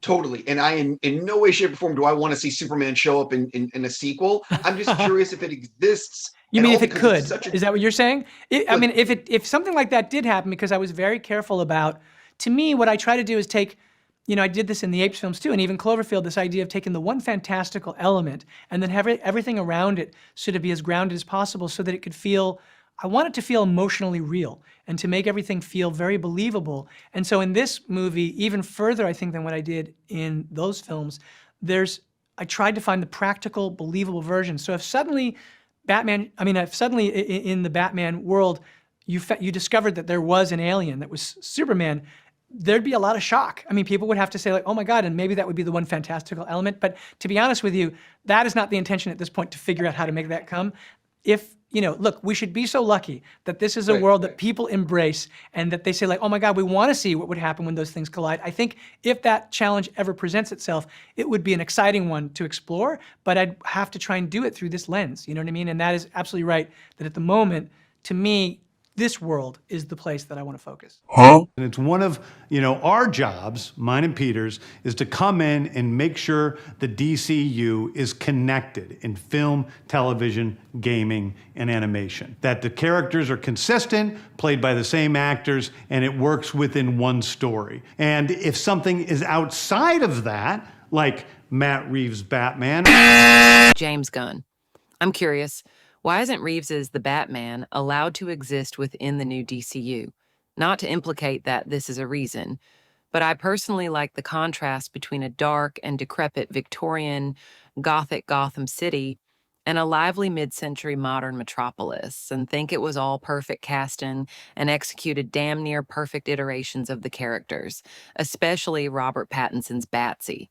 Totally. And I, in no way, shape, or form, do I want to see Superman show up in a sequel. I'm just curious if it exists You at mean all if it because it's could? such a Is that what you're saying? I like. mean, if something like that did happen, because I was very careful about, to me, what I try to do is take, I did this in the Apes films too, and even Cloverfield, this idea of taking the one fantastical element and then have everything around it sort of be as grounded as possible so that it could feel, I want it to feel emotionally real and to make everything feel very believable. And so in this movie, even further, I think, than what I did in those films, I tried to find the practical, believable version. So if suddenly if suddenly in the Batman world, you discovered that there was an alien that was Superman, there'd be a lot of shock. I mean, people would have to say like, oh my God, and maybe that would be the one fantastical element. But to be honest with you, that is not the intention at this point, to figure out how to make that come. If, look, we should be so lucky that this is a world that people embrace and that they say like, oh my God, we want to see what would happen when those things collide. I think if that challenge ever presents itself, it would be an exciting one to explore, but I'd have to try and do it through this lens, you know what I mean? And that is absolutely right, that at the moment, to me, this world is the place that I want to focus. And it's one of, our jobs, mine and Peter's, is to come in and make sure the DCU is connected in film, television, gaming, and animation. That the characters are consistent, played by the same actors, and it works within one story. And if something is outside of that, like Matt Reeves' Batman. James Gunn. I'm curious, why isn't Reeves's The Batman allowed to exist within the new DCU? Not to implicate that this is a reason, but I personally like the contrast between a dark and decrepit Victorian, Gothic Gotham City and a lively mid-century modern metropolis, and think it was all perfect casting and executed damn near perfect iterations of the characters, especially Robert Pattinson's Batsy.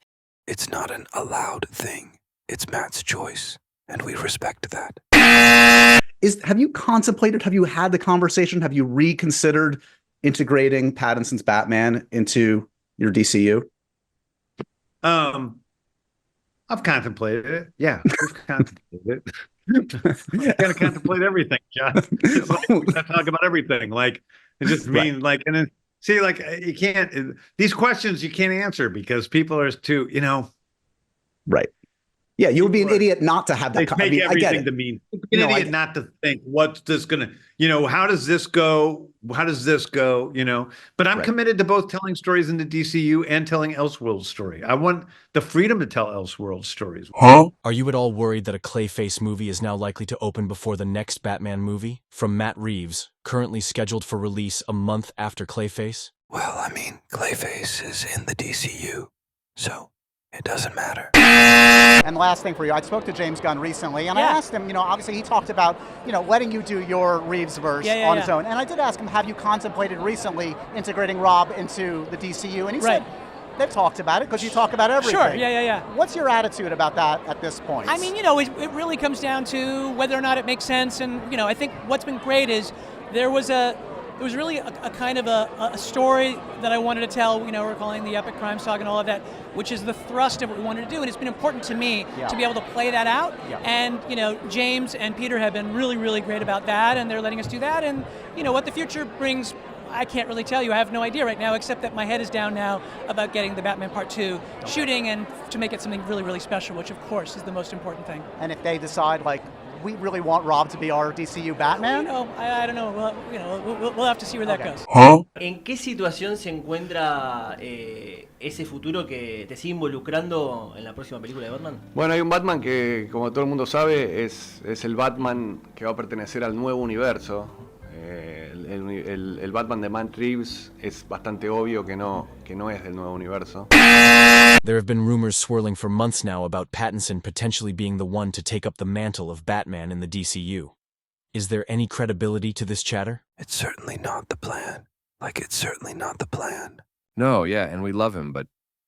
It's not an allowed thing. It's Matt's choice, and we respect that. Have you contemplated, have you had the conversation, have you reconsidered integrating Pattinson's Batman into your DCU? I've contemplated it. Yeah, we've contemplated it. You gotta contemplate everything, John. We gotta talk about everything. Like, it just means like, and then see, like, you can't, these questions you can't answer because people are too, Right. Yeah, you would be an idiot not to have that. They make everything to mean. An idiot not to think, what's this gonna, how does this go? How does this go? But I'm committed to both telling stories in the DCU and telling Elseworld story. I want the freedom to tell Elseworld stories. Are you at all worried that a Clayface movie is now likely to open before the next Batman movie? From Matt Reeves, currently scheduled for release a month after Clayface? Well, I mean, Clayface is in the DCU, so it doesn't matter. And last thing for you, I spoke to James Gunn recently, and I asked him, obviously he talked about, letting you do your Reeves verse on his own. And I did ask him, have you contemplated recently integrating Rob into the DCU? And he said, they've talked about it because you talk about everything. Sure, yeah. What's your attitude about that at this point? I mean, it really comes down to whether or not it makes sense. And, I think what's been great is there was really a kind of a story that I wanted to tell, we're calling the epic crime saga and all of that, which is the thrust of what we wanted to do. And it's been important to me to be able to play that out. Yeah. And, James and Peter have been really, really great about that, and they're letting us do that. And, what the future brings, I can't really tell you. I have no idea right now, except that my head is down now about getting the Batman Part 2 shooting and to make it something really, really special, which of course is the most important thing. And if they decide, we really want Rob to be our DCU Batman? I don't know. We'll have to see where that goes. ¿En qué situación se encuentra ese futuro que te sigue involucrando en la próxima película de Batman? Bueno, hay un Batman que, como todo el mundo sabe, es el Batman que va a pertenecer al nuevo universo. El Batman de Matt Reeves es bastante obvio que no es del nuevo universo. There have been rumors swirling for months now about Pattinson potentially being the one to take up the mantle of Batman in the DCU. Is there any credibility to this chatter? It's certainly not the plan. It's certainly not the plan. No, yeah, and we love him, but,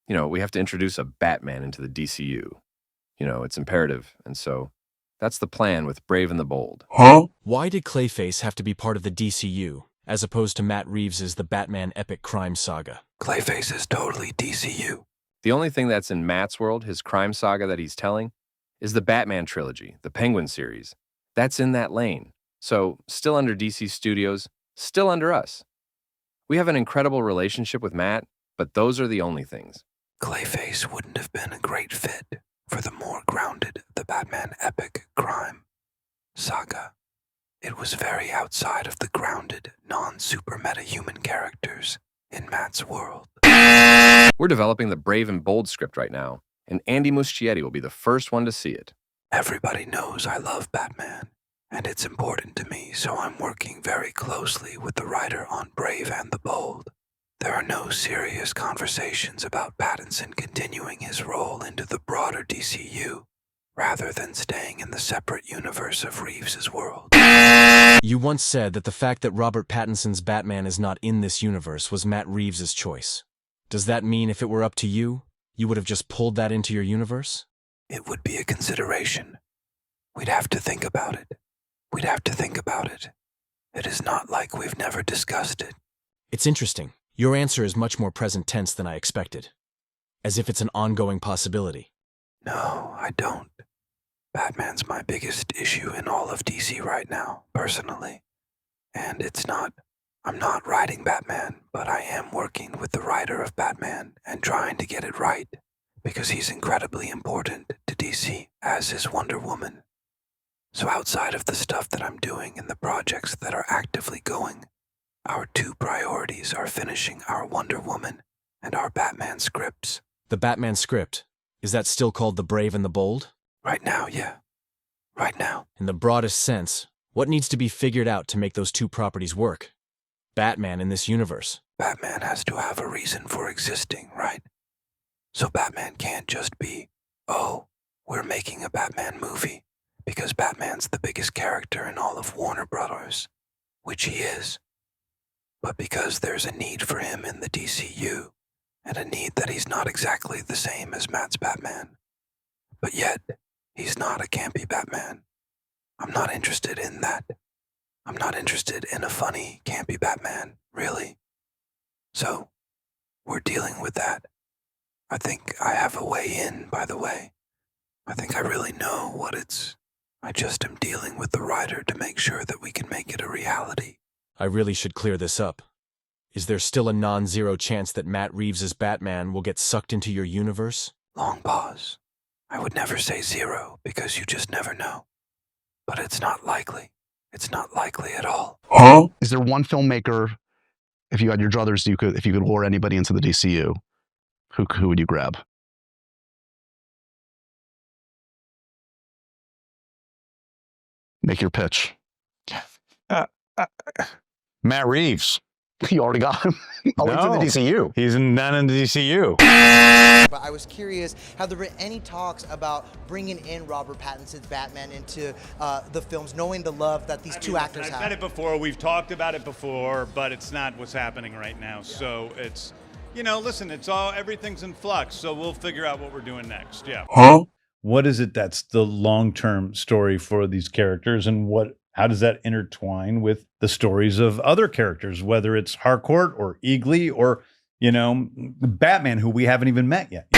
we have to introduce a Batman into the DCU. It's imperative, and so that's the plan with Brave and the Bold. Why did Clayface have to be part of the DCU, as opposed to Matt Reeves' The Batman Epic Crime Saga? Clayface is totally DCU. The only thing that's in Matt's world, his crime saga that he's telling, is the Batman trilogy, the Penguin series. That's in that lane. So, still under DC Studios, still under us. We have an incredible relationship with Matt, but those are the only things. Clayface wouldn't have been a great fit for the more grounded The Batman epic crime saga. It was very outside of the grounded, non-super meta-human characters in Matt's world. We're developing the Brave and Bold script right now, and Andy Muschietti will be the first one to see it. Everybody knows I love Batman, and it's important to me, so I'm working very closely with the writer on Brave and the Bold. There are no serious conversations about Pattinson continuing his role into the broader DCU, rather than staying in the separate universe of Reeves's world. You once said that the fact that Robert Pattinson's Batman is not in this universe was Matt Reeves's choice. Does that mean if it were up to you, you would have just pulled that into your universe? It would be a consideration. We'd have to think about it. It is not like we've never discussed it. It's interesting. Your answer is much more present tense than I expected. As if it's an ongoing possibility. No, I don't. Batman's my biggest issue in all of DC right now, personally. And I'm not writing Batman, but I am working with the writer of Batman and trying to get it right, because he's incredibly important to DC, as is Wonder Woman. So outside of the stuff that I'm doing and the projects that are actively going, our two priorities are finishing our Wonder Woman and our Batman scripts. The Batman script, is that still called The Brave and the Bold? Right now, yeah. Right now. In the broadest sense, what needs to be figured out to make those two properties work? Batman in this universe. Batman has to have a reason for existing, right? So Batman can't just be, oh, we're making a Batman movie because Batman's the biggest character in all of Warner Brothers, which he is. But because there's a need for him in the DCU, and a need that he's not exactly the same as Matt's Batman. But yet, he's not a campy Batman. I'm not interested in that. I'm not interested in a funny, campy Batman, really. So, we're dealing with that. I think I have a way in, by the way. I think I really know what it's. I just am dealing with the writer to make sure that we can make it a reality. I really should clear this up. Is there still a non-zero chance that Matt Reeves's Batman will get sucked into your universe? Long pause. I would never say zero, because you just never know. But it's not likely. It's not likely at all. Huh? Is there one filmmaker, if you had your druthers, if you could lure anybody into the DCU, who would you grab? Make your pitch. Matt Reeves. You already got him. Oh, he's in the DCU. He's not in the DCU. But I was curious, have there been any talks about bringing in Robert Pattinson's Batman into the films, knowing the love that these two actors have? I've said it before, we've talked about it before, but it's not what's happening right now. Yeah. So it's, listen, everything's in flux, so we'll figure out what we're doing next, yeah. Huh? What is it that's the long-term story for these characters, and how does that intertwine with the stories of other characters, whether it's Harcourt or Eagly or, Batman, who we haven't even met yet?